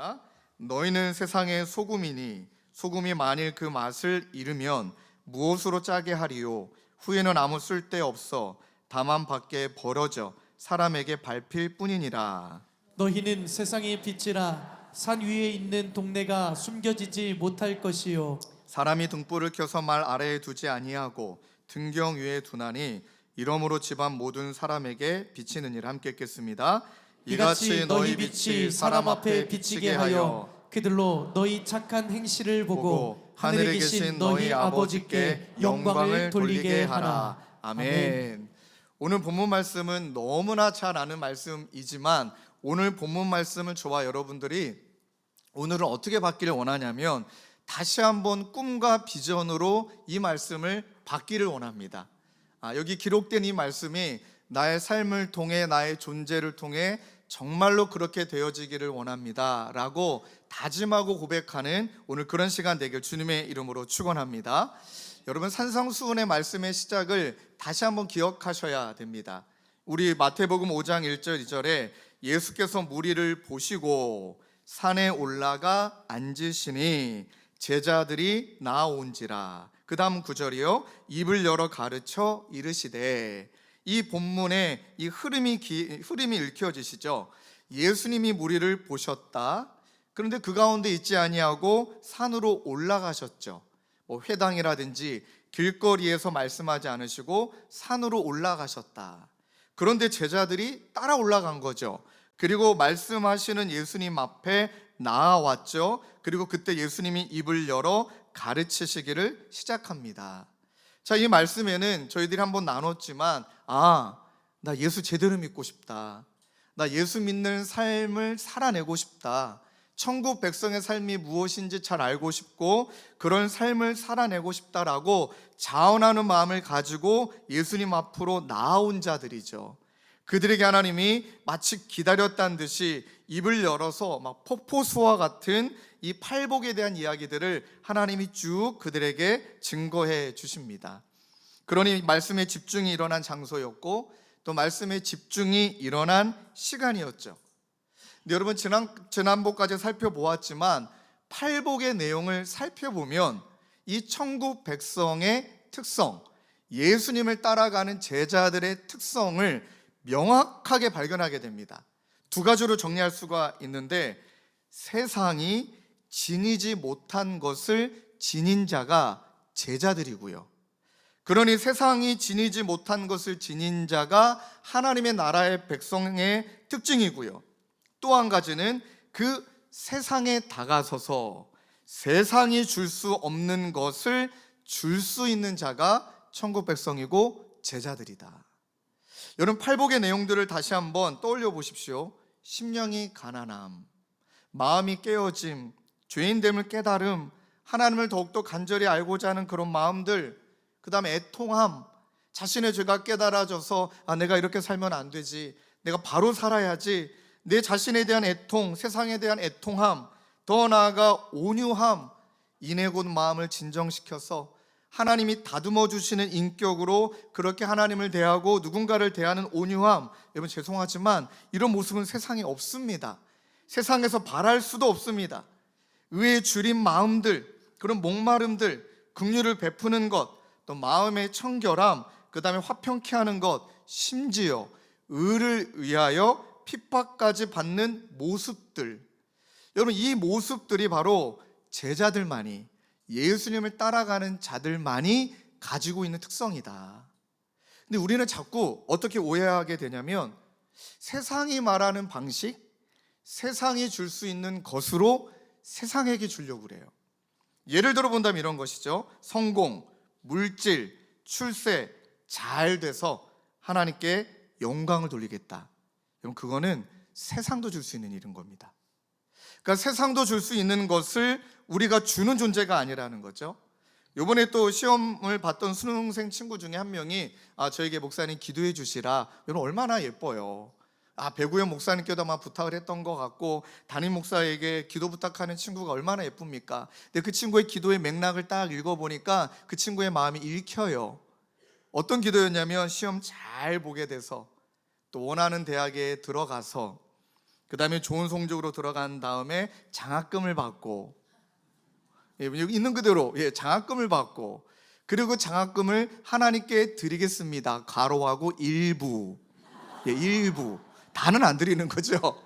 읽겠습니다. 너희는 세상의 소금이니 소금이 만일 그 맛을 잃으면 무엇으로 짜게 하리요? 후에는 아무 쓸데 없어 다만 밖에 벌어져 사람에게 밟힐 뿐이니라. 너희는 세상의 빛이라. 산 위에 있는 동네가 숨겨지지 못할 것이요. 사람이 등불을 켜서 말 아래에 두지 아니하고 등경 위에 두나니 이러므로 집안 모든 사람에게 비치느니라. 함께 읽겠습니다. 이같이 너희 빛이 사람 앞에 비치게 하여 그들로 너희 착한 행실을 보고 하늘에 계신 너희 아버지께 영광을 돌리게 하라. 아멘. 오늘 본문 말씀은 너무나 잘 아는 말씀이지만 오늘 본문 말씀을 저와 여러분들이 오늘은 어떻게 받기를 원하냐면 다시 한번 꿈과 비전으로 이 말씀을 받기를 원합니다. 여기 기록된 이 말씀이 나의 삶을 통해 나의 존재를 통해 정말로 그렇게 되어지기를 원합니다 라고 다짐하고 고백하는 오늘 그런 시간 되길 주님의 이름으로 축원합니다. 여러분, 산상수훈의 말씀의 시작을 다시 한번 기억하셔야 됩니다. 우리 마태복음 5장 1절 2절에 예수께서 무리를 보시고 산에 올라가 앉으시니 제자들이 나아온지라. 그 다음 9절이요, 입을 열어 가르쳐 이르시되. 이 본문의 이 흐름이 읽혀지시죠. 예수님이 무리를 보셨다. 그런데 그 가운데 있지 아니하고 산으로 올라가셨죠. 회당이라든지 길거리에서 말씀하지 않으시고 산으로 올라가셨다. 그런데 제자들이 따라 올라간 거죠. 그리고 말씀하시는 예수님 앞에 나아왔죠. 그리고 그때 예수님이 입을 열어 가르치시기를 시작합니다. 자, 이 말씀에는 저희들이 한번 나눴지만 나 예수 제대로 믿고 싶다. 나 예수 믿는 삶을 살아내고 싶다. 천국 백성의 삶이 무엇인지 잘 알고 싶고 그런 삶을 살아내고 싶다라고 자원하는 마음을 가지고 예수님 앞으로 나아온 자들이죠. 그들에게 하나님이 마치 기다렸다는 듯이 입을 열어서 막 폭포수와 같은 이 팔복에 대한 이야기들을 하나님이 쭉 그들에게 증거해 주십니다. 그러니 말씀에 집중이 일어난 장소였고 또 말씀에 집중이 일어난 시간이었죠. 근데 여러분, 지난번까지 살펴보았지만 팔복의 내용을 살펴보면 이 천국 백성의 특성, 예수님을 따라가는 제자들의 특성을 명확하게 발견하게 됩니다. 두 가지로 정리할 수가 있는데, 세상이 지니지 못한 것을 지닌 자가 제자들이고요, 그러니 세상이 지니지 못한 것을 지닌 자가 하나님의 나라의 백성의 특징이고요, 또 한 가지는 그 세상에 다가서서 세상이 줄 수 없는 것을 줄 수 있는 자가 천국 백성이고 제자들이다. 여러분, 팔복의 내용들을 다시 한번 떠올려 보십시오. 심령이 가난함, 마음이 깨어짐, 죄인됨을 깨달음, 하나님을 더욱더 간절히 알고자 하는 그런 마음들, 그 다음에 애통함, 자신의 죄가 깨달아져서 내가 이렇게 살면 안 되지, 내가 바로 살아야지, 내 자신에 대한 애통, 세상에 대한 애통함, 더 나아가 온유함, 이내 곧 마음을 진정시켜서 하나님이 다듬어 주시는 인격으로 그렇게 하나님을 대하고 누군가를 대하는 온유함. 여러분, 죄송하지만 이런 모습은 세상에 없습니다. 세상에서 바랄 수도 없습니다. 의에 줄인 마음들, 그런 목마름들, 긍휼을 베푸는 것, 또 마음의 청결함, 그 다음에 화평케 하는 것, 심지어 의를 위하여 핍박까지 받는 모습들, 여러분, 이 모습들이 바로 제자들만이, 예수님을 따라가는 자들만이 가지고 있는 특성이다. 근데 우리는 자꾸 어떻게 오해하게 되냐면 세상이 말하는 방식, 세상이 줄 수 있는 것으로 세상에게 주려고 그래요. 예를 들어 본다면 이런 것이죠. 성공, 물질, 출세 잘 돼서 하나님께 영광을 돌리겠다. 여러분, 그거는 세상도 줄 수 있는 일인 겁니다. 그러니까 세상도 줄 수 있는 것을 우리가 주는 존재가 아니라는 거죠. 이번에 또 시험을 봤던 수능생 친구 중에 한 명이 저에게 목사님 기도해 주시라. 여러분, 얼마나 예뻐요. 배구현 목사님께도 아마 부탁을 했던 것 같고, 담임 목사에게 기도 부탁하는 친구가 얼마나 예쁩니까? 근데 그 친구의 기도의 맥락을 딱 읽어보니까 그 친구의 마음이 읽혀요. 어떤 기도였냐면 시험 잘 보게 돼서 또 원하는 대학에 들어가서 그 다음에 좋은 성적으로 들어간 다음에 장학금을 받고, 여기 있는 그대로 장학금을 받고, 그리고 장학금을 하나님께 드리겠습니다. 가로하고 일부, 일부, 다는 안 드리는 거죠.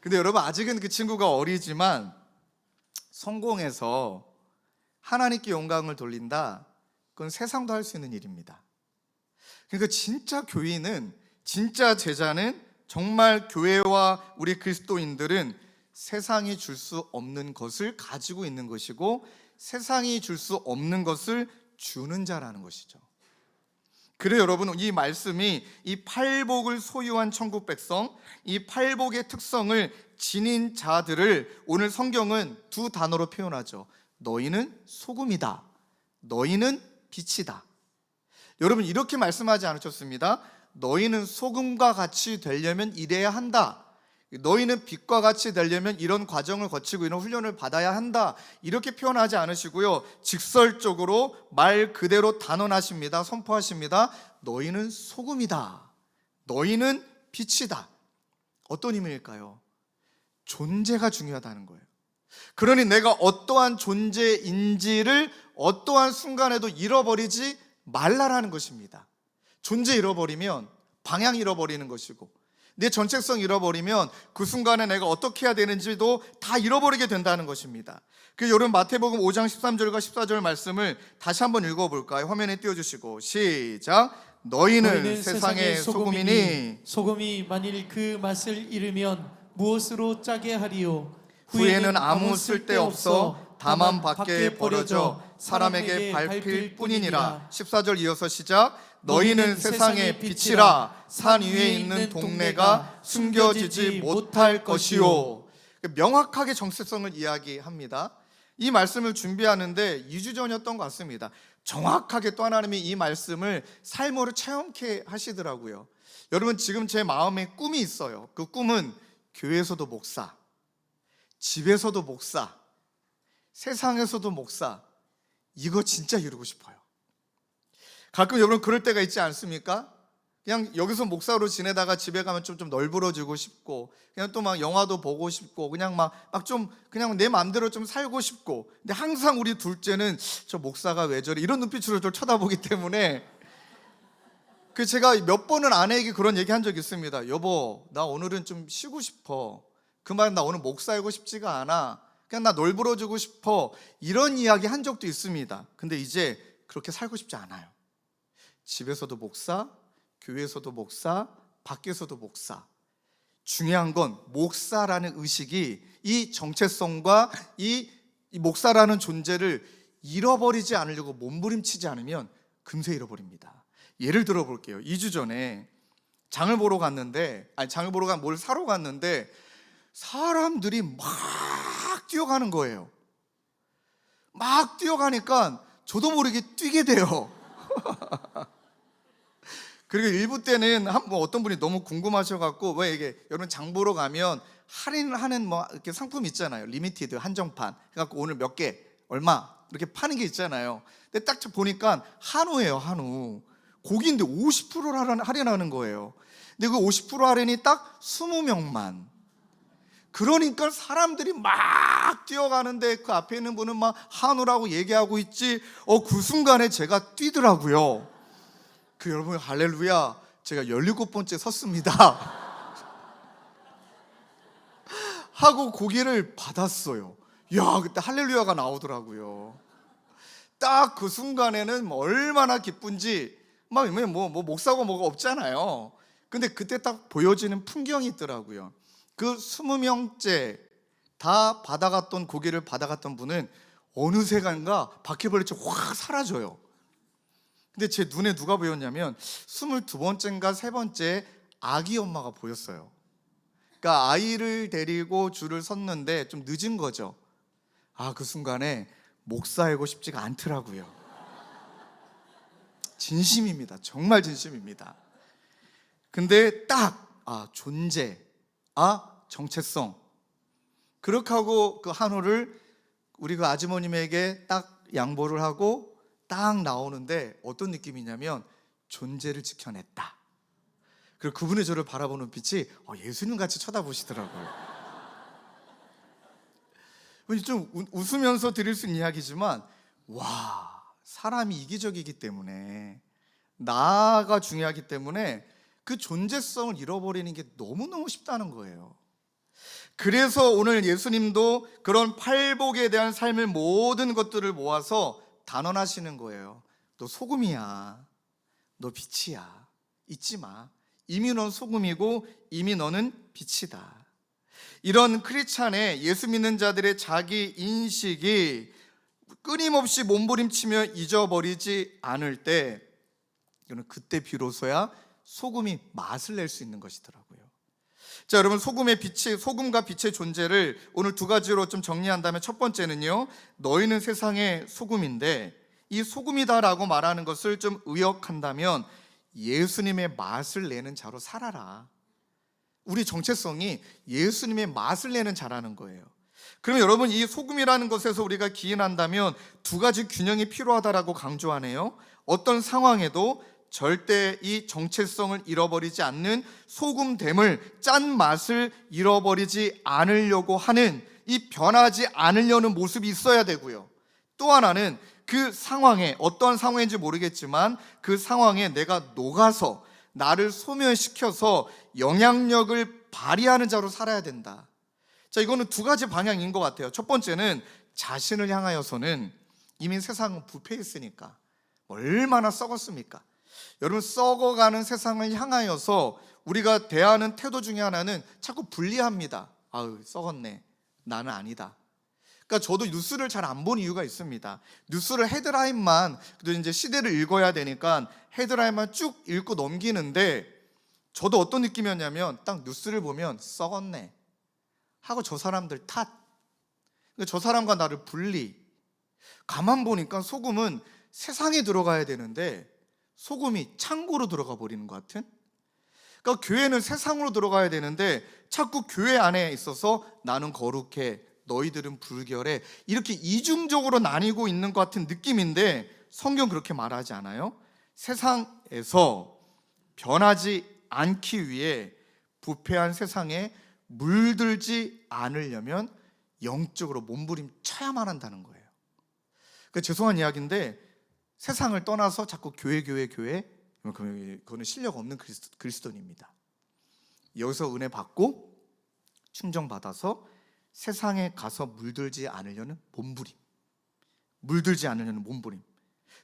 근데 여러분, 아직은 그 친구가 어리지만 성공해서 하나님께 영광을 돌린다, 그건 세상도 할 수 있는 일입니다. 그러니까 진짜 교인은, 진짜 제자는, 정말 교회와 우리 그리스도인들은 세상이 줄 수 없는 것을 가지고 있는 것이고, 세상이 줄 수 없는 것을 주는 자라는 것이죠. 그래요, 여러분, 이 말씀이 이 팔복을 소유한 천국 백성, 이 팔복의 특성을 지닌 자들을 오늘 성경은 두 단어로 표현하죠. 너희는 소금이다, 너희는 빛이다. 여러분, 이렇게 말씀하지 않으셨습니다. 너희는 소금과 같이 되려면 이래야 한다, 너희는 빛과 같이 되려면 이런 과정을 거치고 이런 훈련을 받아야 한다, 이렇게 표현하지 않으시고요, 직설적으로 말 그대로 단언하십니다. 선포하십니다. 너희는 소금이다, 너희는 빛이다. 어떤 의미일까요? 존재가 중요하다는 거예요. 그러니 내가 어떠한 존재인지를 어떠한 순간에도 잃어버리지 말라라는 것입니다. 존재 잃어버리면 방향 잃어버리는 것이고, 내 정체성 잃어버리면 그 순간에 내가 어떻게 해야 되는지도 다 잃어버리게 된다는 것입니다. 그 여러분, 마태복음 5장 13절과 14절 말씀을 다시 한번 읽어볼까요? 화면에 띄워주시고 시작. 너희는 세상의 소금이니 소금이 만일 그 맛을 잃으면 무엇으로 짜게 하리요? 후에는 아무 쓸데없어 다만 밖에 버려져 사람에게 밟힐 뿐이니라. 14절 이어서 시작. 너희는 세상의 빛이라. 산 위에 있는 동네가 숨겨지지 못할 것이요. 명확하게 정체성을 이야기합니다. 이 말씀을 준비하는데 2주 전이었던 것 같습니다. 정확하게 또 하나님이 이 말씀을 삶으로 체험케 하시더라고요. 여러분, 지금 제 마음에 꿈이 있어요. 그 꿈은 교회에서도 목사, 집에서도 목사, 세상에서도 목사, 이거 진짜 이루고 싶어요. 가끔 여러분 그럴 때가 있지 않습니까? 그냥 여기서 목사로 지내다가 집에 가면 좀 널브러지고 싶고, 그냥 또 막 영화도 보고 싶고, 그냥 그냥 내 마음대로 좀 살고 싶고, 근데 항상 우리 둘째는 저 목사가 왜 저래, 이런 눈빛으로 저를 쳐다보기 때문에 제가 몇 번은 아내에게 그런 얘기 한 적이 있습니다. 여보, 나 오늘은 좀 쉬고 싶어. 그 말은 나 오늘 목사이고 싶지가 않아. 그냥 나 널브러지고 싶어. 이런 이야기 한 적도 있습니다. 근데 이제 그렇게 살고 싶지 않아요. 집에서도 목사, 교회에서도 목사, 밖에서도 목사. 중요한 건 목사라는 의식이, 이 정체성과 이 목사라는 존재를 잃어버리지 않으려고 몸부림치지 않으면 금세 잃어버립니다. 예를 들어 볼게요. 2주 전에 장을 보러 갔는데, 뭘 사러 갔는데 사람들이 막 뛰어가는 거예요. 막 뛰어가니까 저도 모르게 뛰게 돼요. 그리고 일부 때는 어떤 분이 너무 궁금하셔갖고, 왜 이게 여러분 장 보러 가면 할인하는 이렇게 상품 있잖아요. 리미티드 한정판 해갖고 오늘 몇 개 얼마 이렇게 파는 게 있잖아요. 근데 딱 보니까 한우예요. 한우 고기인데 50%를 할인하는 거예요. 근데 그 50% 할인이 딱 20명만. 그러니까 사람들이 막 뛰어가는데 그 앞에 있는 분은 막 한우라고 얘기하고 있지. 그 순간에 제가 뛰더라고요. 여러분, 할렐루야, 제가 17번째 섰습니다. 하고 고기를 받았어요. 야, 그때 할렐루야가 나오더라고요. 딱 그 순간에는 얼마나 기쁜지, 목사고 뭐가 없잖아요. 근데 그때 딱 보여지는 풍경이 있더라고요. 그 20명째 다 받아갔던 고기를 받아갔던 분은 어느새간가 바퀴벌레처럼 확 사라져요. 근데 제 눈에 누가 보였냐면 22번째인가 3번째 아기 엄마가 보였어요. 그러니까 아이를 데리고 줄을 섰는데 좀 늦은 거죠. 그 순간에 목사이고 싶지가 않더라고요. 진심입니다. 정말 진심입니다. 근데 딱 존재, 정체성, 그렇게 하고 그 한우를 우리 그 아주머님에게 딱 양보를 하고 딱 나오는데 어떤 느낌이냐면 존재를 지켜냈다. 그리고 그분이 저를 바라보는 빛이 예수님같이 쳐다보시더라고요. 좀 웃으면서 드릴 수 있는 이야기지만 와, 사람이 이기적이기 때문에, 나가 중요하기 때문에 그 존재성을 잃어버리는 게 너무너무 쉽다는 거예요. 그래서 오늘 예수님도 그런 팔복에 대한 삶의 모든 것들을 모아서 단언하시는 거예요. 너 소금이야. 너 빛이야. 잊지 마. 이미 넌 소금이고 이미 너는 빛이다. 이런 크리스찬의, 예수 믿는 자들의 자기 인식이 끊임없이 몸부림치며 잊어버리지 않을 때, 그때 비로소야 소금이 맛을 낼 수 있는 것이더라고요. 자, 여러분, 소금과 빛의 존재를 오늘 두 가지로 좀 정리한다면, 첫 번째는요, 너희는 세상의 소금인데, 이 소금이다라고 말하는 것을 좀 의역한다면 예수님의 맛을 내는 자로 살아라. 우리 정체성이 예수님의 맛을 내는 자라는 거예요. 그러면 여러분, 이 소금이라는 것에서 우리가 기인한다면 두 가지 균형이 필요하다라고 강조하네요. 어떤 상황에도 절대 이 정체성을 잃어버리지 않는 소금됨을, 짠 맛을 잃어버리지 않으려고 하는, 이 변하지 않으려는 모습이 있어야 되고요. 또 하나는 그 상황에, 어떠한 상황인지 모르겠지만 그 상황에 내가 녹아서 나를 소멸시켜서 영향력을 발휘하는 자로 살아야 된다. 자, 이거는 두 가지 방향인 것 같아요. 첫 번째는 자신을 향하여서는 이미 세상은 부패했으니까 얼마나 썩었습니까? 여러분, 썩어가는 세상을 향하여서 우리가 대하는 태도 중에 하나는 자꾸 분리합니다. 아유, 썩었네. 나는 아니다. 그러니까 저도 뉴스를 잘 안 본 이유가 있습니다. 뉴스를 헤드라인만, 그래도 이제 시대를 읽어야 되니까 헤드라인만 쭉 읽고 넘기는데, 저도 어떤 느낌이었냐면 딱 뉴스를 보면 썩었네 하고 저 사람들 탓, 저 사람과 나를 분리. 가만 보니까 소금은 세상에 들어가야 되는데 소금이 창고로 들어가 버리는 것 같은. 그러니까 교회는 세상으로 들어가야 되는데 자꾸 교회 안에 있어서 나는 거룩해, 너희들은 불결해, 이렇게 이중적으로 나뉘고 있는 것 같은 느낌인데, 성경 그렇게 말하지 않아요? 세상에서 변하지 않기 위해 부패한 세상에 물들지 않으려면 영적으로 몸부림쳐야만 한다는 거예요. 그러니까 죄송한 이야기인데 세상을 떠나서 자꾸 교회 그거는 실력 없는 그리스도인입니다. 여기서 은혜 받고 충정받아서 세상에 가서 물들지 않으려는 몸부림.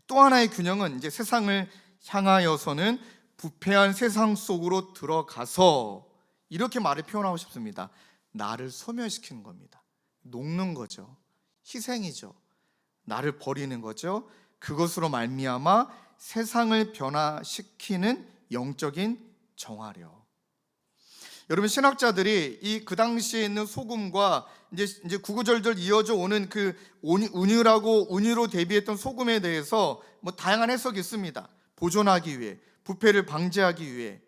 또 하나의 균형은 이제 세상을 향하여서는 부패한 세상 속으로 들어가서, 이렇게 말을 표현하고 싶습니다. 나를 소멸시키는 겁니다. 녹는 거죠. 희생이죠. 나를 버리는 거죠. 그것으로 말미암아 세상을 변화시키는 영적인 정화력. 여러분, 신학자들이 이 그 당시에 있는 소금과 이제 구구절절 이어져 오는 그 운유로 대비했던 소금에 대해서 뭐 다양한 해석이 있습니다. 보존하기 위해, 부패를 방지하기 위해.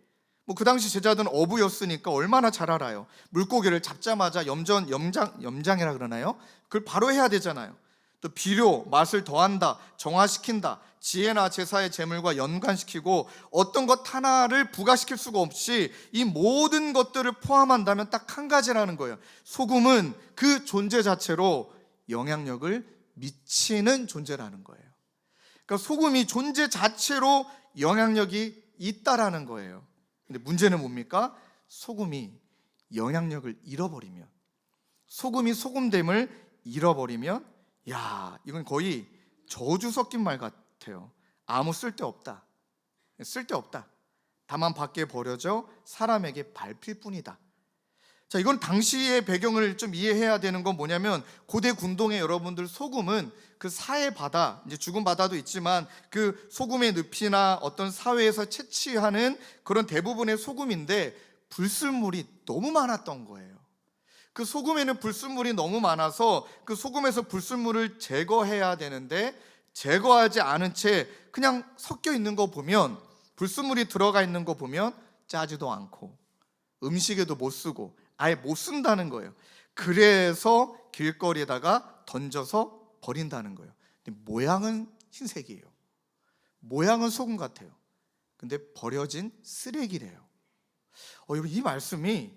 뭐 그 당시 제자들은 어부였으니까 얼마나 잘 알아요. 물고기를 잡자마자 염장이라 그러나요? 그걸 바로 해야 되잖아요. 또 비료, 맛을 더한다, 정화시킨다, 지혜나 제사의 제물과 연관시키고 어떤 것 하나를 부과시킬 수가 없이 이 모든 것들을 포함한다면 딱 한 가지라는 거예요. 소금은 그 존재 자체로 영향력을 미치는 존재라는 거예요. 그러니까 소금이 존재 자체로 영향력이 있다라는 거예요. 근데 문제는 뭡니까? 소금이 영향력을 잃어버리면, 소금이 소금됨을 잃어버리면, 야, 이건 거의 저주 섞인 말 같아요. 아무 쓸데없다. 다만 밖에 버려져 사람에게 밟힐 뿐이다. 자, 이건 당시의 배경을 좀 이해해야 되는 건 뭐냐면, 고대 군동의 여러분들, 소금은 그 사해 바다, 이제 죽은 바다도 있지만 그 소금의 늪이나 어떤 사회에서 채취하는 그런 대부분의 소금인데 불순물이 너무 많았던 거예요. 그 소금에는 불순물이 너무 많아서 그 소금에서 불순물을 제거해야 되는데 제거하지 않은 채 그냥 섞여 있는 거 보면, 불순물이 들어가 있는 거 보면 짜지도 않고 음식에도 못 쓰고 아예 못 쓴다는 거예요. 그래서 길거리에다가 던져서 버린다는 거예요. 근데 모양은 흰색이에요. 모양은 소금 같아요. 근데 버려진 쓰레기래요. 여러분 이 말씀이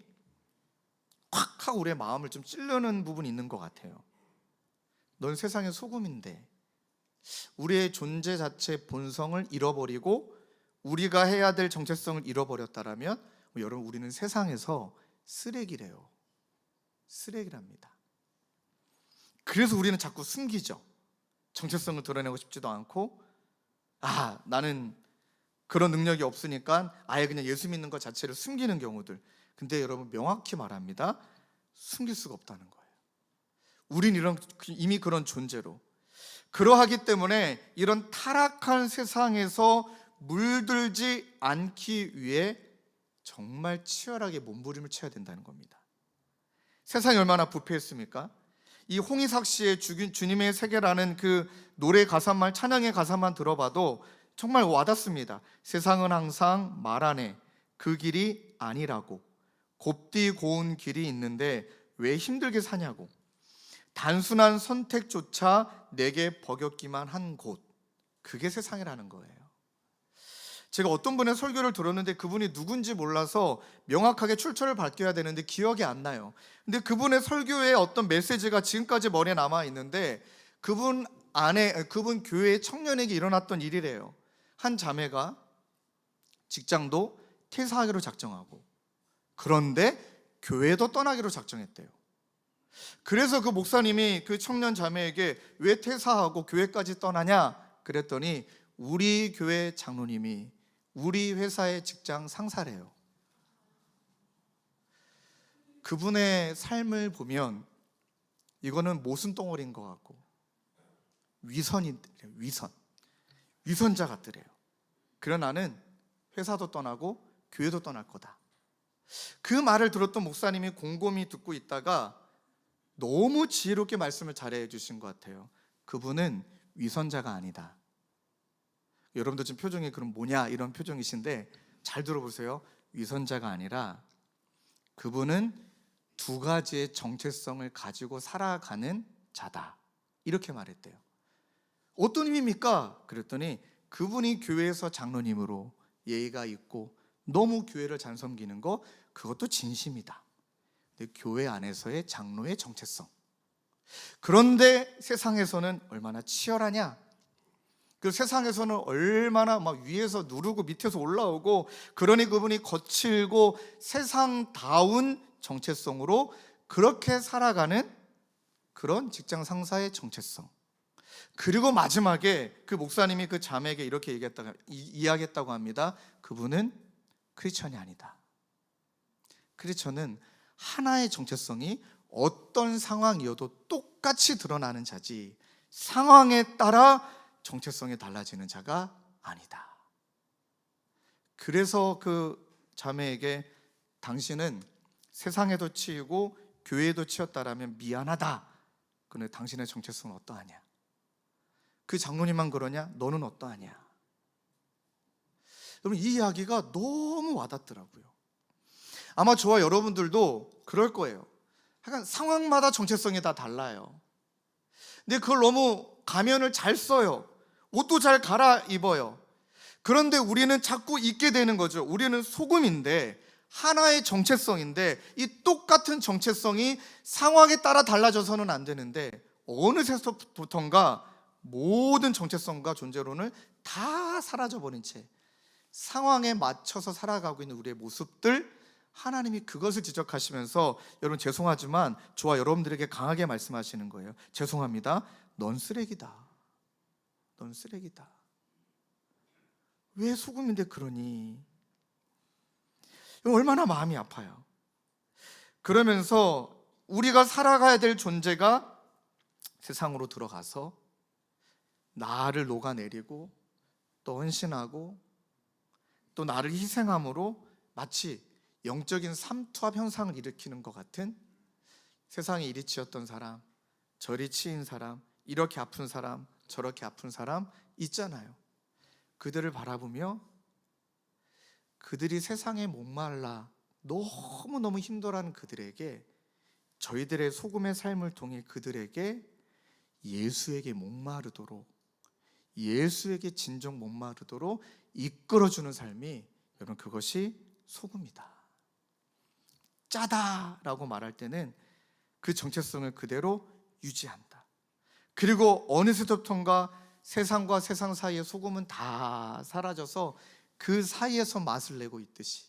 콱 하고 우리의 마음을 좀 찌르는 부분이 있는 것 같아요. 넌 세상의 소금인데 우리의 존재 자체 본성을 잃어버리고 우리가 해야 될 정체성을 잃어버렸다라면 여러분 우리는 세상에서 쓰레기래요. 쓰레기랍니다. 그래서 우리는 자꾸 숨기죠. 정체성을 드러내고 싶지도 않고 나는 그런 능력이 없으니까 아예 그냥 예수 믿는 것 자체를 숨기는 경우들. 근데 여러분 명확히 말합니다. 숨길 수가 없다는 거예요. 우린 이미 그런 존재로. 그러하기 때문에 이런 타락한 세상에서 물들지 않기 위해 정말 치열하게 몸부림을 쳐야 된다는 겁니다. 세상이 얼마나 부패했습니까? 이 홍희삭 씨의 주님의 세계라는 그 노래 가사만, 찬양의 가사만 들어봐도 정말 와닿습니다. 세상은 항상 말하네 그 길이 아니라고, 곱디 고운 길이 있는데 왜 힘들게 사냐고, 단순한 선택조차 내게 버겁기만 한 곳, 그게 세상이라는 거예요. 제가 어떤 분의 설교를 들었는데 그분이 누군지 몰라서 명확하게 출처를 밝혀야 되는데 기억이 안 나요. 근데 그분의 설교의 어떤 메시지가 지금까지 머리에 남아 있는데 그분 교회의 청년에게 일어났던 일이래요. 한 자매가 직장도 퇴사하기로 작정하고 그런데 교회도 떠나기로 작정했대요. 그래서 그 목사님이 그 청년 자매에게 왜 퇴사하고 교회까지 떠나냐 그랬더니 우리 교회 장로님이 우리 회사의 직장 상사래요. 그분의 삶을 보면 이거는 모순덩어리인 것 같고 위선자 같더래요. 그러나 나는 회사도 떠나고 교회도 떠날 거다. 그 말을 들었던 목사님이 곰곰이 듣고 있다가 너무 지혜롭게 말씀을 잘해 주신 것 같아요. 그분은 위선자가 아니다. 여러분들 지금 표정이 그럼 뭐냐 이런 표정이신데 잘 들어보세요. 위선자가 아니라 그분은 두 가지의 정체성을 가지고 살아가는 자다. 이렇게 말했대요. 어떤 의미입니까? 그랬더니 그분이 교회에서 장로님으로 예의가 있고 너무 교회를 잘 섬기는 거 그것도 진심이다. 근데 교회 안에서의 장로의 정체성. 그런데 세상에서는 얼마나 치열하냐? 그 세상에서는 얼마나 막 위에서 누르고 밑에서 올라오고 그러니 그분이 거칠고 세상다운 정체성으로 그렇게 살아가는 그런 직장 상사의 정체성. 그리고 마지막에 그 목사님이 그 자매에게 이렇게 이야기했다고 합니다. 그분은 크리스천이 아니다. 크리스천은 하나의 정체성이 어떤 상황이어도 똑같이 드러나는 자지 상황에 따라 정체성이 달라지는 자가 아니다. 그래서 그 자매에게 당신은 세상에도 치이고 교회에도 치였다라면 미안하다. 그런데 당신의 정체성은 어떠하냐? 그 장로님만 그러냐? 너는 어떠하냐? 여러분 이 이야기가 너무 와닿더라고요. 아마 저와 여러분들도 그럴 거예요. 약간 상황마다 정체성이 다 달라요. 근데 그걸 너무 가면을 잘 써요. 옷도 잘 갈아입어요. 그런데 우리는 자꾸 잊게 되는 거죠. 우리는 소금인데 하나의 정체성인데 이 똑같은 정체성이 상황에 따라 달라져서는 안 되는데 어느새부턴가 모든 정체성과 존재론을 다 사라져버린 채 상황에 맞춰서 살아가고 있는 우리의 모습들, 하나님이 그것을 지적하시면서 여러분 죄송하지만 저와 여러분들에게 강하게 말씀하시는 거예요. 죄송합니다. 넌 쓰레기다. 넌 쓰레기다. 왜 소금인데 그러니? 얼마나 마음이 아파요. 그러면서 우리가 살아가야 될 존재가 세상으로 들어가서 나를 녹아내리고 또 헌신하고 또 나를 희생함으로 마치 영적인 삼투압 현상을 일으키는 것 같은 세상에 이리 치였던 사람, 저리 치인 사람, 이렇게 아픈 사람, 저렇게 아픈 사람 있잖아요. 그들을 바라보며 그들이 세상에 목말라 너무너무 힘들어하는 그들에게 저희들의 소금의 삶을 통해 그들에게 예수에게 목마르도록 예수에게 진정 목마르도록 이끌어주는 삶이 여러분 그것이 소금이다. 짜다라고 말할 때는 그 정체성을 그대로 유지한다. 그리고 어느 시대부터인가 세상과 세상 사이의 소금은 다 사라져서 그 사이에서 맛을 내고 있듯이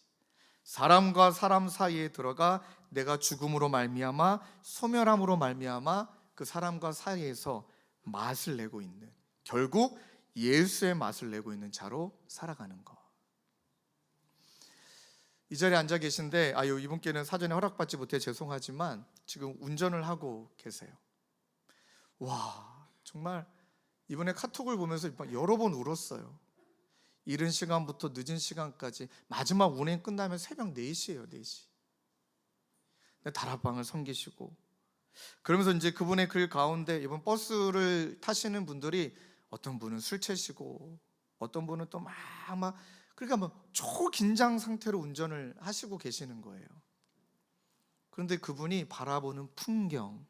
사람과 사람 사이에 들어가 내가 죽음으로 말미암아 소멸함으로 말미암아 그 사람과 사이에서 맛을 내고 있는, 결국 예수의 맛을 내고 있는 자로 살아가는 것. 이 자리에 앉아 계신데 이분께는 사전에 허락받지 못해 죄송하지만 지금 운전을 하고 계세요. 와, 정말 이번에 카톡을 보면서 여러 번 울었어요. 이른 시간부터 늦은 시간까지, 마지막 운행 끝나면 새벽 4시예요. 4시. 다락방을 섬기시고, 그러면서 이제 그분의 글 가운데 이번 버스를 타시는 분들이 어떤 분은 술 채시고 어떤 분은 또 그러니까 초긴장 상태로 운전을 하시고 계시는 거예요. 그런데 그분이 바라보는 풍경,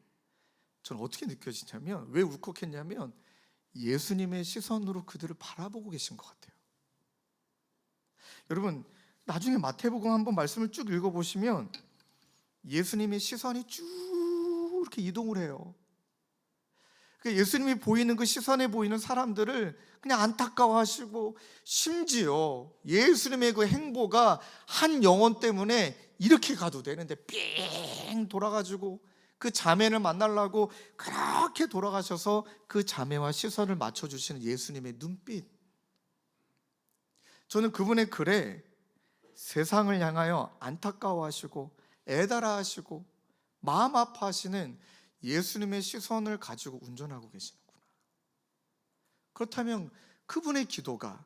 저는 어떻게 느껴지냐면, 왜 울컥했냐면 예수님의 시선으로 그들을 바라보고 계신 것 같아요. 여러분, 나중에 마태복음 한번 말씀을 쭉 읽어보시면 예수님의 시선이 쭉 이렇게 이동을 해요. 예수님이 보이는 그 시선에 보이는 사람들을 그냥 안타까워하시고, 심지어 예수님의 그 행보가 한 영혼 때문에 이렇게 가도 되는데 삥 돌아가지고 그 자매를 만나려고 그렇게 돌아가셔서 그 자매와 시선을 맞춰주시는 예수님의 눈빛, 저는 그분의 글에 세상을 향하여 안타까워하시고 애달아하시고 마음 아파하시는 예수님의 시선을 가지고 운전하고 계시는구나. 그렇다면 그분의 기도가,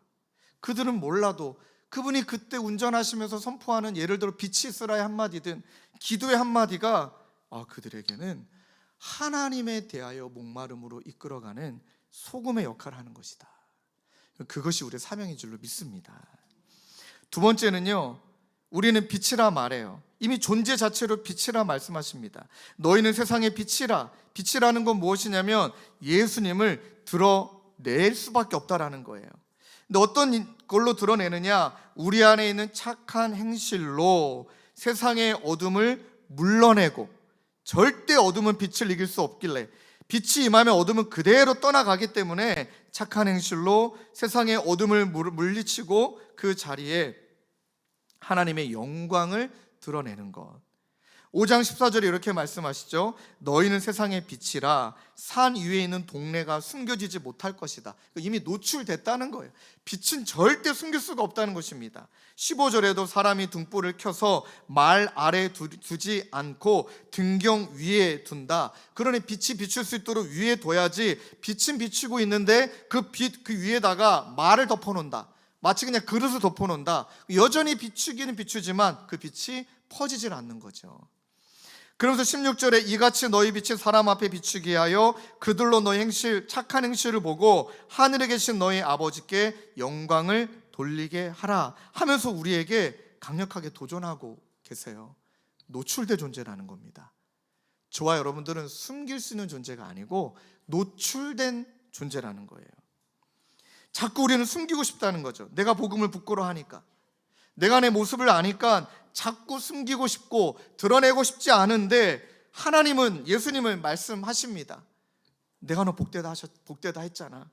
그들은 몰라도 그분이 그때 운전하시면서 선포하는, 예를 들어 빛이 있으라의 한마디든 기도의 한마디가 그들에게는 하나님에 대하여 목마름으로 이끌어가는 소금의 역할을 하는 것이다. 그것이 우리의 사명인 줄로 믿습니다. 두 번째는요, 우리는 빛이라 말해요. 이미 존재 자체로 빛이라 말씀하십니다. 너희는 세상의 빛이라. 빛이라는 건 무엇이냐면 예수님을 드러낼 수밖에 없다라는 거예요. 근데 어떤 걸로 드러내느냐? 우리 안에 있는 착한 행실로 세상의 어둠을 물러내고, 절대 어둠은 빛을 이길 수 없길래, 빛이 임하면 어둠은 그대로 떠나가기 때문에 착한 행실로 세상의 어둠을 물리치고 그 자리에 하나님의 영광을 드러내는 것. 5장 14절에 이렇게 말씀하시죠. 너희는 세상의 빛이라. 산 위에 있는 동네가 숨겨지지 못할 것이다. 이미 노출됐다는 거예요. 빛은 절대 숨길 수가 없다는 것입니다. 15절에도 사람이 등불을 켜서 말 아래 두지 않고 등경 위에 둔다. 그러니 빛이 비출 수 있도록 위에 둬야지, 빛은 비추고 있는데 그 빛 그 위에다가 말을 덮어놓는다. 마치 그냥 그릇을 덮어놓는다. 여전히 비추기는 비추지만 그 빛이 퍼지질 않는 거죠. 그러면서 16절에 이같이 너희 빛이 사람 앞에 비추게 하여 그들로 너희 행실, 착한 행실을 보고 하늘에 계신 너희 아버지께 영광을 돌리게 하라 하면서 우리에게 강력하게 도전하고 계세요. 노출된 존재라는 겁니다. 저와 여러분들은 숨길 수 있는 존재가 아니고 노출된 존재라는 거예요. 자꾸 우리는 숨기고 싶다는 거죠. 내가 복음을 부끄러워하니까, 내가 내 모습을 아니까 자꾸 숨기고 싶고 드러내고 싶지 않은데, 하나님은, 예수님은 말씀하십니다. 내가 너 복되다 했잖아.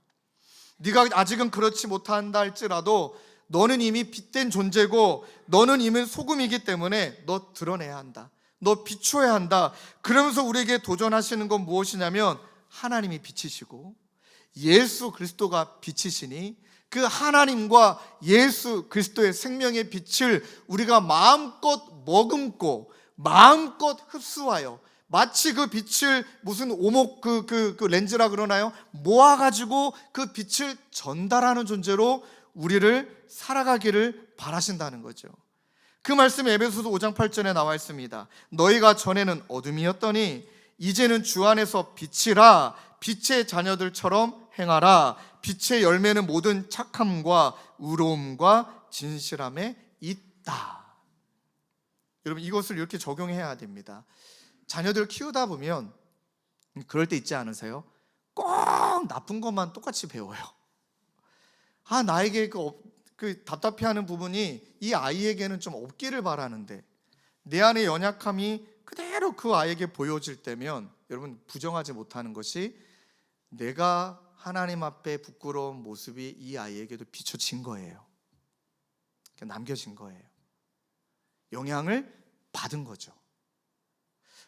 네가 아직은 그렇지 못한다 할지라도 너는 이미 빛된 존재고 너는 이미 소금이기 때문에 너 드러내야 한다. 너 비춰야 한다. 그러면서 우리에게 도전하시는 건 무엇이냐면, 하나님이 빛이시고 예수 그리스도가 빛이시니 그 하나님과 예수 그리스도의 생명의 빛을 우리가 마음껏 머금고 마음껏 흡수하여, 마치 그 빛을 무슨 오목 그 렌즈라 그러나요? 모아가지고 그 빛을 전달하는 존재로 우리를 살아가기를 바라신다는 거죠. 그 말씀이 에베소서 5장 8절에 나와 있습니다. 너희가 전에는 어둠이었더니 이제는 주 안에서 빛이라. 빛의 자녀들처럼 행하라. 빛의 열매는 모든 착함과 의로움과 진실함에 있다. 여러분, 이것을 이렇게 적용해야 됩니다. 자녀들 키우다 보면 그럴 때 있지 않으세요? 꼭 나쁜 것만 똑같이 배워요. 나에게 그 답답해하는 부분이 이 아이에게는 좀 없기를 바라는데, 내 안의 연약함이 그대로 그 아이에게 보여질 때면 여러분 부정하지 못하는 것이 내가 하나님 앞에 부끄러운 모습이 이 아이에게도 비춰진 거예요. 남겨진 거예요. 영향을 받은 거죠.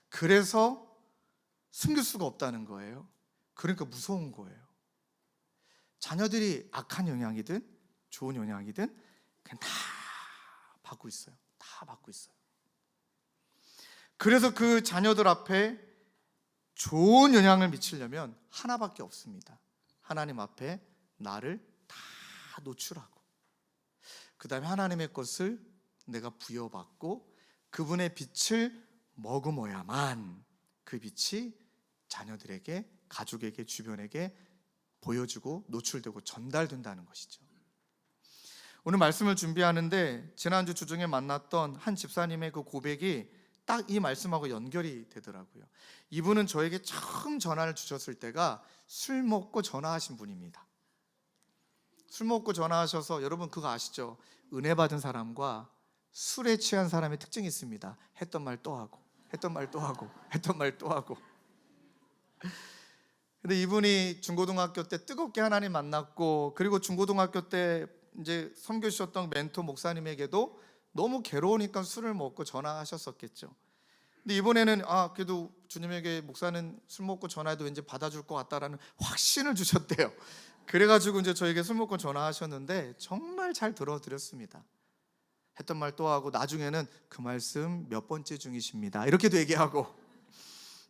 그래서 숨길 수가 없다는 거예요. 그러니까 무서운 거예요. 자녀들이 악한 영향이든 좋은 영향이든 그냥 다 받고 있어요. 다 받고 있어요. 그래서 그 자녀들 앞에 좋은 영향을 미치려면 하나밖에 없습니다. 하나님 앞에 나를 다 노출하고 그 다음에 하나님의 것을 내가 부여받고 그분의 빛을 머금어야만 그 빛이 자녀들에게, 가족에게, 주변에게 보여지고 노출되고 전달된다는 것이죠. 오늘 말씀을 준비하는데 지난주 주중에 만났던 한 집사님의 그 고백이 딱 이 말씀하고 연결이 되더라고요. 이분은 저에게 처음 전화를 주셨을 때가 술 먹고 전화하신 분입니다. 술 먹고 전화하셔서, 여러분 그거 아시죠? 은혜 받은 사람과 술에 취한 사람의 특징이 있습니다. 했던 말 또 하고, 했던 말 또 하고, 했던 말 또 하고. 근데 이분이 중고등학교 때 뜨겁게 하나님 만났고, 그리고 중고등학교 때 이제 선교 주셨던 멘토 목사님에게도 너무 괴로우니까 술을 먹고 전화하셨었겠죠. 근데 이번에는 그래도 주님에게 목사는 술 먹고 전화해도 왠지 받아줄 것 같다라는 확신을 주셨대요. 그래가지고 이제 저에게 술 먹고 전화하셨는데 정말 잘 들어드렸습니다. 했던 말 또 하고, 나중에는 그 말씀 몇 번째 중이십니다 이렇게도 얘기하고,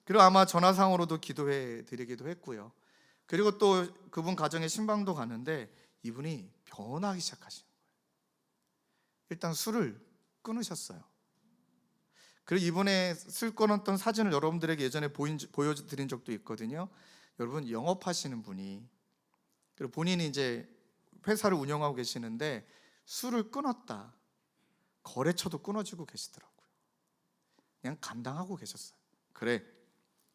그리고 아마 전화상으로도 기도해 드리기도 했고요. 그리고 또 그분 가정에 신방도 가는데 이분이 변하기 시작하신 거예요. 일단 술을 끊으셨어요. 그리고 이번에 술 끊었던 사진을 여러분들에게 예전에 보여드린 적도 있거든요. 여러분 영업하시는 분이, 그리고 본인이 이제 회사를 운영하고 계시는데 술을 끊었다, 거래처도 끊어지고 계시더라고요. 그냥 감당하고 계셨어요. 그래,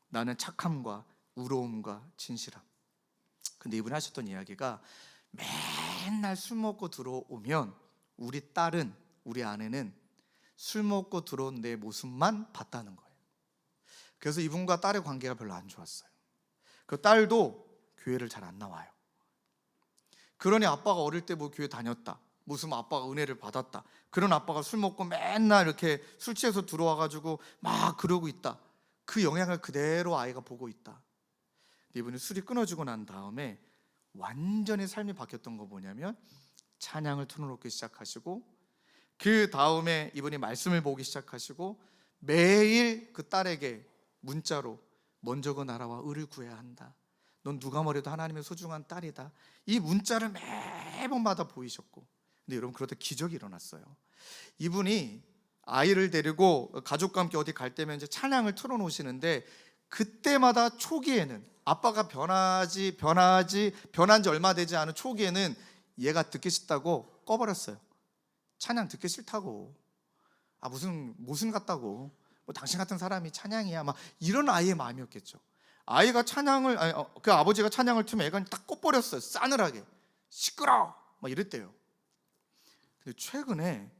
나는 착함과 우로움과 진실함. 근데 이분이 하셨던 이야기가, 맨날 술 먹고 들어오면 우리 딸은, 우리 아내는 술 먹고 들어온 내 모습만 봤다는 거예요. 그래서 이분과 딸의 관계가 별로 안 좋았어요. 그 딸도 교회를 잘 안 나와요. 그러니 아빠가 어릴 때 뭐 교회 다녔다, 무슨 아빠가 은혜를 받았다, 그런 아빠가 술 먹고 맨날 이렇게 술 취해서 들어와가지고 막 그러고 있다, 그 영향을 그대로 아이가 보고 있다. 이분이 술이 끊어지고 난 다음에 완전히 삶이 바뀌었던 거 뭐냐면, 찬양을 틀어놓기 시작하시고, 그 다음에 이분이 말씀을 보기 시작하시고, 매일 그 딸에게 문자로 먼저 그 나라와 의를 구해야 한다, 넌 누가 뭐래도 하나님의 소중한 딸이다, 이 문자를 매번마다 보이셨고. 근데 여러분, 그러다 기적이 일어났어요. 이분이 아이를 데리고 가족과 함께 어디 갈 때면 이제 찬양을 틀어놓으시는데, 그때마다 초기에는 아빠가 변한 지 얼마 되지 않은 초기에는 얘가 듣기 싫다고 꺼버렸어요. 찬양 듣기 싫다고, 무슨 같다고, 뭐 당신 같은 사람이 찬양이야, 막 이런 아이의 마음이었겠죠. 아이가 찬양을, 그 아버지가 찬양을 틀면 애가 딱 꺼버렸어요. 싸늘하게 시끄러 막 이랬대요. 근데 최근에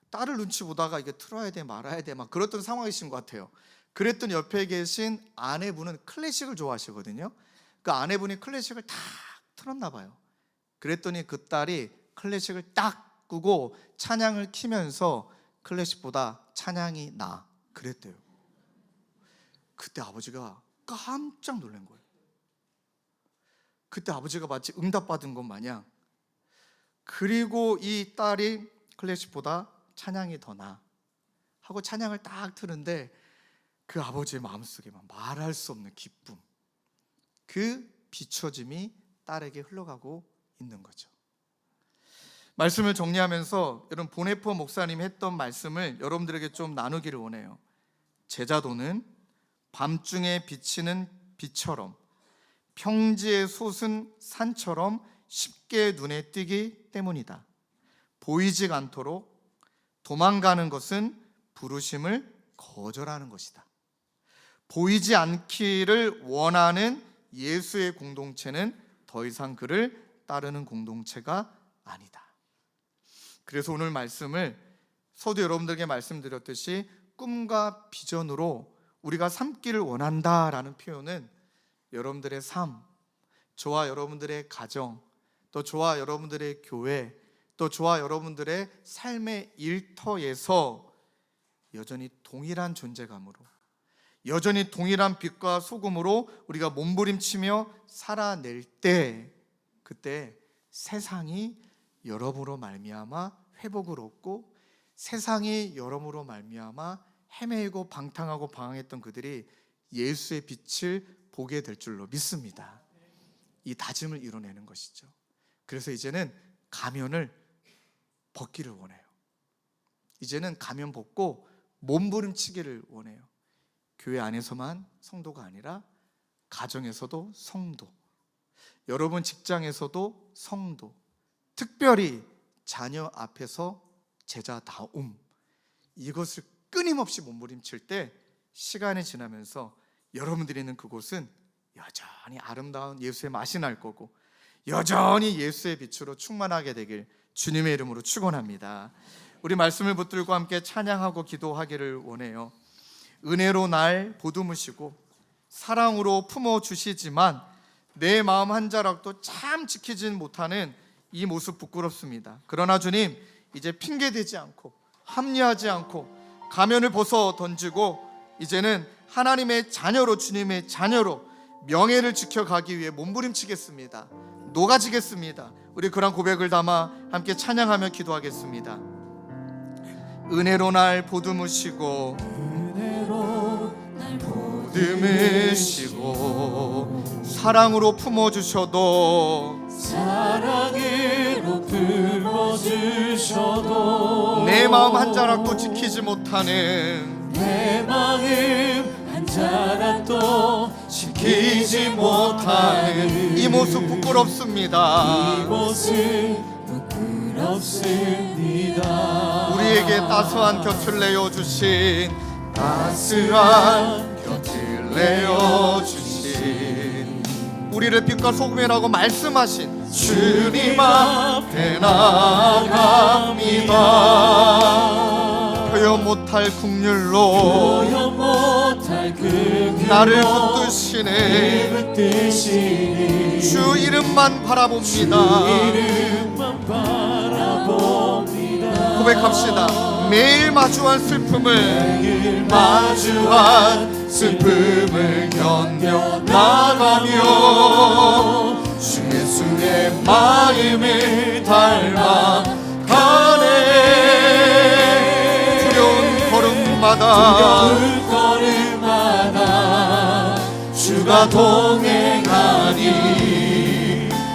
딸을 눈치 보다가 이게 틀어야 돼 말아야 돼 막 그랬던 상황이신 것 같아요. 그랬더니 옆에 계신 아내분은 클래식을 좋아하시거든요. 그 아내분이 클래식을 딱 틀었나 봐요. 그랬더니 그 딸이 클래식을 딱 끄고 찬양을 키면서 클래식보다 찬양이 나 그랬대요. 그때 아버지가 깜짝 놀란 거예요. 그때 아버지가 마치 응답받은 것 마냥. 그리고 이 딸이 클래식보다 찬양이 더 나 하고 찬양을 딱 트는데, 그 아버지의 마음속에 말할 수 없는 기쁨, 그 비춰짐이 딸에게 흘러가고 있는 거죠. 말씀을 정리하면서 여러분, 보네포 목사님이 했던 말씀을 여러분들에게 좀 나누기를 원해요. 제자도는 밤중에 비치는 빛처럼, 평지에 솟은 산처럼 쉽게 눈에 띄기 때문이다. 보이지 않도록 도망가는 것은 부르심을 거절하는 것이다. 보이지 않기를 원하는 예수의 공동체는 더 이상 그를 따르는 공동체가 아니다. 그래서 오늘 말씀을 서두 여러분들에게 말씀드렸듯이 꿈과 비전으로 우리가 삼기를 원한다라는 표현은 여러분들의 삶, 저와 여러분들의 가정, 또 저와 여러분들의 교회, 또 저와 여러분들의 삶의 일터에서 여전히 동일한 존재감으로, 여전히 동일한 빛과 소금으로 우리가 몸부림치며 살아낼 때, 그때 세상이 여러분으로 말미암아 회복을 얻고, 세상이 여러분으로 말미암아 헤매이고 방탕하고 방황했던 그들이 예수의 빛을 보게 될 줄로 믿습니다. 이 다짐을 이뤄내는 것이죠. 그래서 이제는 가면을 벗기를 원해요. 이제는 가면 벗고 몸부림치기를 원해요. 교회 안에서만 성도가 아니라 가정에서도 성도, 여러분 직장에서도 성도, 특별히 자녀 앞에서 제자다움, 이것을 끊임없이 몸부림칠 때 시간이 지나면서 여러분들이 있는 그곳은 여전히 아름다운 예수의 맛이 날 거고, 여전히 예수의 빛으로 충만하게 되길 주님의 이름으로 축원합니다. 우리 말씀을 붙들고 함께 찬양하고 기도하기를 원해요. 은혜로 날 보듬으시고 사랑으로 품어주시지만 내 마음 한 자락도 참 지키진 못하는 이 모습 부끄럽습니다. 그러나 주님, 이제 핑계대지 않고 합리하지 않고 가면을 벗어 던지고 이제는 하나님의 자녀로, 주님의 자녀로 명예를 지켜가기 위해 몸부림치겠습니다. 녹아지겠습니다. 우리 그런 고백을 담아 함께 찬양하며 기도하겠습니다. 은혜로 날 보듬으시고, 은혜로 날 보듬으시고 사랑으로 품어주셔도, 사랑으로 품어주셔도 내 마음 한 자락도 지키지 못하는, 내 마음 한 자락도 지키지 못하는 이 모습 부끄럽습니다. 이 모습 부끄럽습니다. 우리에게 따스한 곁을 내어주신, 따스한 곁을 내어주신, 우리를 빛과 소금이라고 말씀하신 주님 앞에 나아갑니다. 표현 못할 국률로 표현 못할 그 나를 붙드시네. 주 이름만 바라봅니다. 이름만 바라봅니다. 고백합시다. 매일 마주한 슬픔을, 매일 마주한 슬픔을 견뎌 나가며 주 예수의 마음을 닮아가네. 두려운 걸음마다, 두려운 걸음마다 주가 동행하니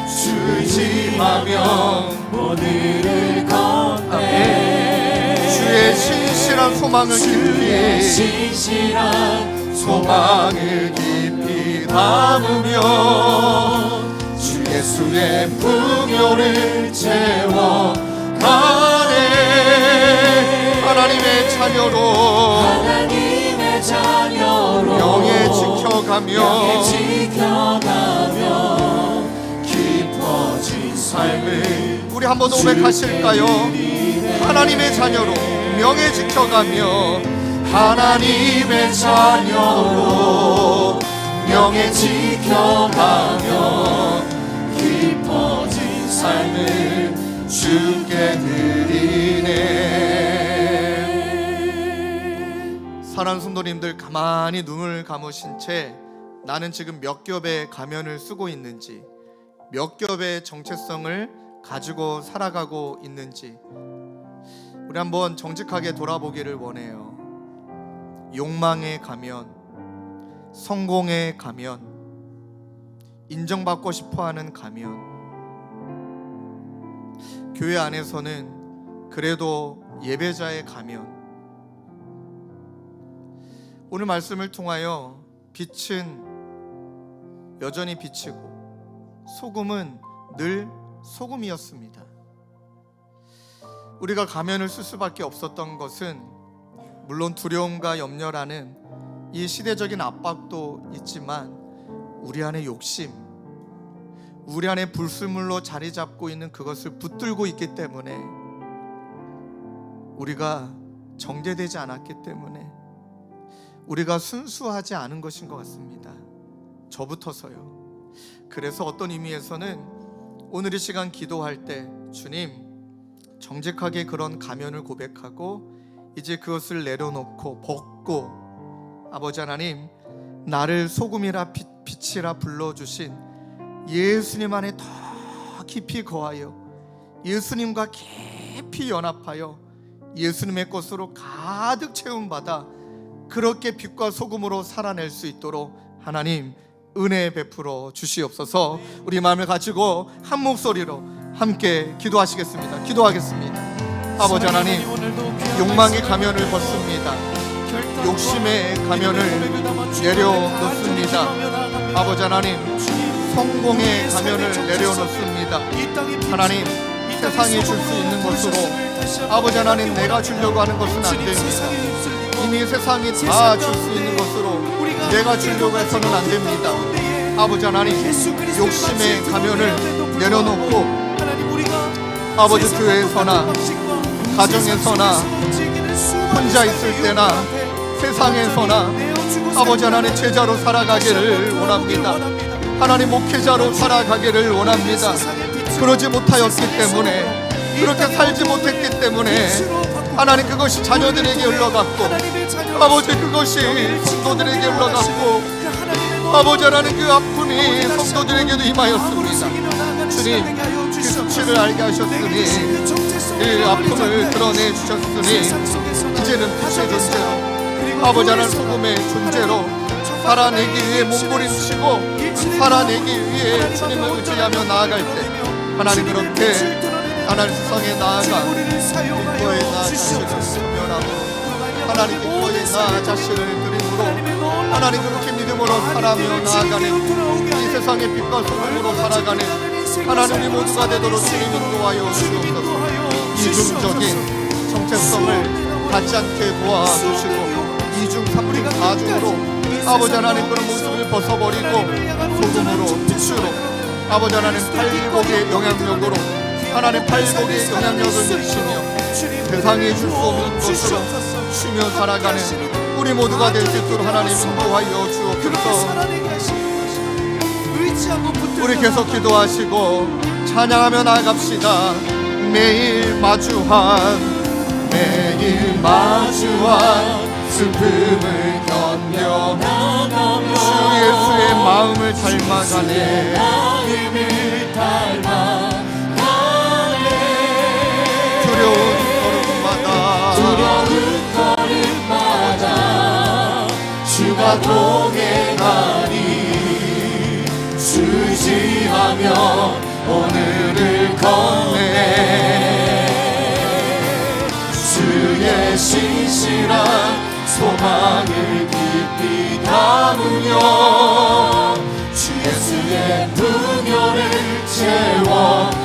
주 의지하며 오늘을 건네. 주의 신실한 소망을 주의 깊이, 신실한 소망을 깊이 담으며 주 예수의 풍요를 채워가네. 하나님의 자녀로, 하나님의 자녀로 영에 지켜가며 깊어진 삶을, 우리 한 번 더 고백하실까요? 하나님의 자녀로 명예 지켜가며, 하나님의 자녀로 명예 지켜가며 깊어진 삶을 주께 드리네. 사랑하는 성도님들, 가만히 눈을 감으신 채 나는 지금 몇 겹의 가면을 쓰고 있는지, 몇 겹의 정체성을 가지고 살아가고 있는지 우리 한번 정직하게 돌아보기를 원해요. 욕망의 가면, 성공의 가면, 인정받고 싶어하는 가면, 교회 안에서는 그래도 예배자의 가면. 오늘 말씀을 통하여 빛은 여전히 빛이고 소금은 늘 소금이었습니다. 우리가 가면을 쓸 수밖에 없었던 것은 물론 두려움과 염려라는 이 시대적인 압박도 있지만 우리 안에 욕심, 우리 안에 불순물로 자리 잡고 있는 그것을 붙들고 있기 때문에 우리가 정죄되지 않았기 때문에, 우리가 순수하지 않은 것인 것 같습니다. 저부터서요. 그래서 어떤 의미에서는 오늘 이 시간 기도할 때 주님, 정직하게 그런 가면을 고백하고 이제 그것을 내려놓고 벗고, 아버지 하나님, 나를 소금이라 빛이라 불러주신 예수님 안에 더 깊이 거하여 예수님과 깊이 연합하여 예수님의 것으로 가득 채움받아 그렇게 빛과 소금으로 살아낼 수 있도록 하나님 은혜 베풀어 주시옵소서. 우리 마음을 가지고 한 목소리로 함께 기도하시겠습니다. 기도하겠습니다. 아버지 하나님, 욕망의 가면을 벗습니다. 욕심의 가면을 내려놓습니다. 아버지 하나님, 성공의 가면을 내려놓습니다. 하나님, 세상이 줄 수 있는 것으로 아버지 하나님, 내가 주려고 하는 것은 안 됩니다. 이미 세상이 다 줄 수 있는 것으로 내가 주려고 해서는 안 됩니다. 아버지 하나님, 욕심의 가면을 내려놓고 아버지 교회에서나 가정에서나 혼자 있을 때나 세상에서나 아버지 하나님 제자로 살아가기를 원합니다. 하나님 목회자로 살아가기를 원합니다. 그러지 못하였기 때문에, 그렇게 살지 못했기 때문에 하나님 그것이 자녀들에게 흘러갔고, 아버지 그것이 성도들에게 흘러갔고, 아버지 하나님 그 아픔이 성도들에게도 임하였습니다. 주님, 그 수치를 알게 하셨으니, 그 아픔을 드러내 주셨으니 이제는 빛의 존재로, 아버지 하나님 소금의 존재로 살아내기 위해 몸부림치고 살아내기 위해 주님을 의지하며 나아갈 때 하나님 그렇게 하나님 세상에 나아가 기꺼이 나 자신을 소멸하고 하나님 기꺼이 나 자신을 드림으로 하나님 그렇게 믿음으로 살아며 나아가는 이 세상의 빛과 소금으로 살아가는 하나님 우리 모두가 되도록 주님 인도하여 주옵소서. 이중적인 정체성을 갖지 않게 도와주시고 이중 삼중 사중으로 아버지 하나님 그런 모습을 벗어버리고 소금으로 빛으로 아버지 하나님 팔복의 영향력으로 하나님 팔복의 영향력을 미치며 세상에 줄 수 없는 것으로 쉬며 살아가는 우리 모두가 될 수 있도록 하나님 인도하여 주옵소서. 우리 계속 기도하시고 찬양하며 나아갑시다. 매일 마주한 슬픔을 견뎌 주 예수의 마음을 닮아가네. 두려운 걸음마다 주가 동행하니 주지하며 오늘을 건네. 주의 신실한 소망을 깊이 담으며 주 예수의 분열을 채워가네.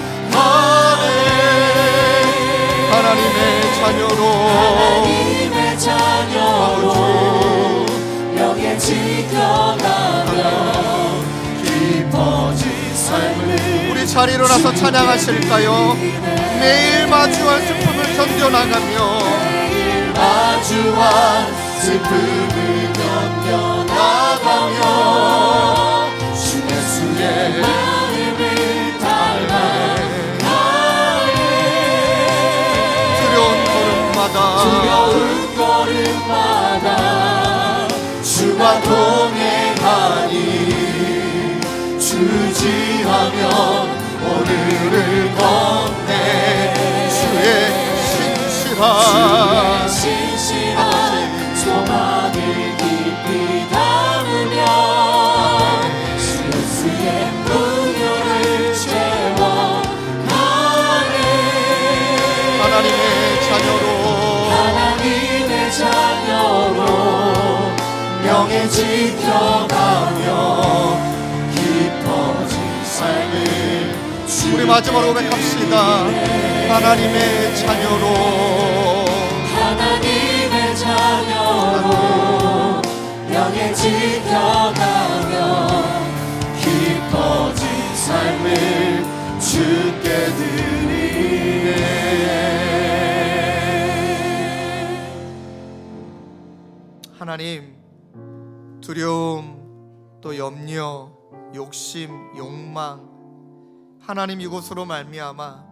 하나님의 자녀로 영에 지켜가며 깊어진 삶을 우리 잘 일어나서 찬양하실까요? 매일 마주한 슬픔을 견뎌나가며 마주한 슬픔을 견뎌나가며 주 예수의 마음을 닮아가네. 두려운 걸음마다 주가 동행하니 주지하며 오늘을 건네. 주의 신실한 소망을 깊이 담으며 주 예수의 분열을 채워가네. 하나님의 자녀로 명예 지켜가며 깊어진 삶을 우리 마지막으로 고백합시다. 하나님의 자녀로 명예 지켜가며 깊어진 삶을 주께 드리네. 하나님, 두려움, 또 염려, 욕심, 욕망, 하나님 이곳으로 말미암아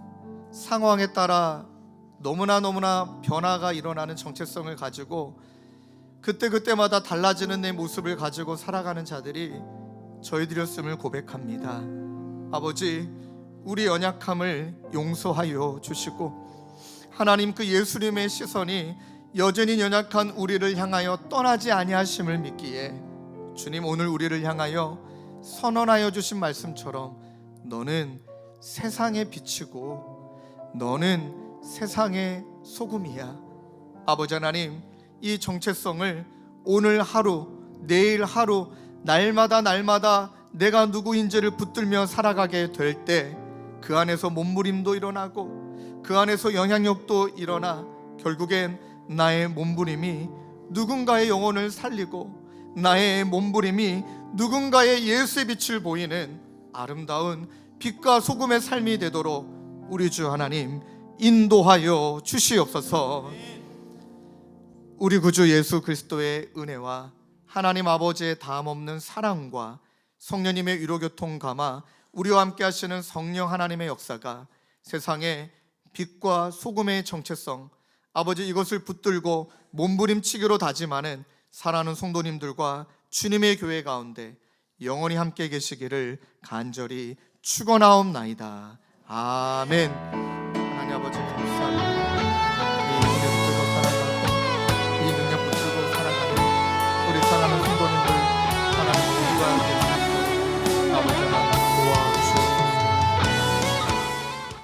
상황에 따라 너무나 변화가 일어나는 정체성을 가지고 그때마다 달라지는 내 모습을 가지고 살아가는 자들이 저희들이었음을 고백합니다. 아버지, 우리 연약함을 용서하여 주시고 하나님, 그 예수님의 시선이 여전히 연약한 우리를 향하여 떠나지 아니하심을 믿기에 주님, 오늘 우리를 향하여 선언하여 주신 말씀처럼 너는 세상의 빛이고 너는 세상의 소금이야. 아버지 하나님, 이 정체성을 오늘 하루, 내일 하루, 날마다 내가 누구인지를 붙들며 살아가게 될 때 그 안에서 몸부림도 일어나고 그 안에서 영향력도 일어나 결국엔 나의 몸부림이 누군가의 영혼을 살리고 나의 몸부림이 누군가의 예수의 빛을 보이는 아름다운 빛과 소금의 삶이 되도록 우리 주 하나님 인도하여 주시옵소서. 우리 구주 예수 그리스도의 은혜와 하나님 아버지의 다함없는 사랑과 성령님의 위로교통 감화, 우리와 함께 하시는 성령 하나님의 역사가 세상에 빛과 소금의 정체성, 아버지 이것을 붙들고 몸부림치기로 다짐하는 사랑하는 성도님들과 주님의 교회 가운데 영원히 함께 계시기를 간절히 축원하옵나이다. 아멘.